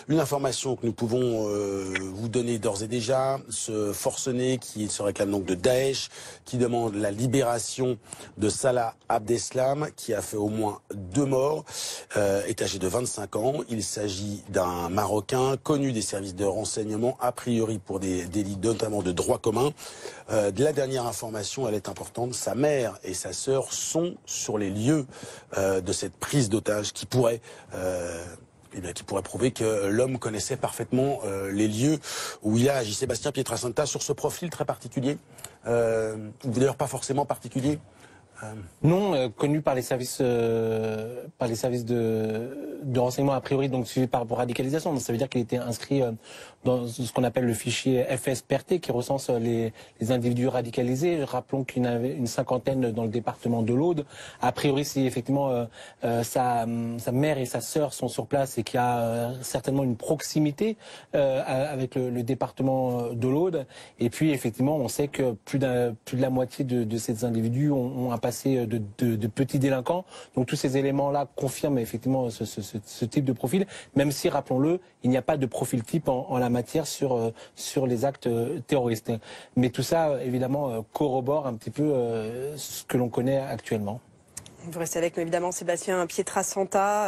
Une information que nous pouvons vous donner d'ores et déjà, ce forcené qui se réclame donc de Daesh, qui demande la libération de Salah Abdeslam, qui a fait au moins 2 morts, est âgé de 25 ans. Il s'agit d'un Marocain connu des services de renseignement, a priori pour des délits notamment de droit commun. La dernière information, elle est importante, sa mère et sa sœur sont sur les lieux de cette prise d'otage qui pourrait prouver que l'homme connaissait parfaitement les lieux où il a agi. Sébastien Pietrasanta, sur ce profil très particulier, ou d'ailleurs pas forcément particulier. Non, connu par les services de renseignement a priori, donc suivi pour radicalisation. Donc ça veut dire qu'il était inscrit dans ce qu'on appelle le fichier FSPRT qui recense les individus radicalisés. Rappelons qu'il y en avait une 50aine dans le département de l'Aude. A priori, si effectivement sa mère et sa sœur sont sur place et qu'il y a certainement une proximité avec le département de l'Aude. Et puis effectivement, on sait que plus de la moitié de ces individus ont un passé de petits délinquants. Donc tous ces éléments-là confirment effectivement ce type de profil, même si, rappelons-le, il n'y a pas de profil type en la matière sur les actes terroristes. Mais tout ça, évidemment, corrobore un petit peu ce que l'on connaît actuellement. Vous restez avec nous, évidemment, Sébastien Pietrasanta.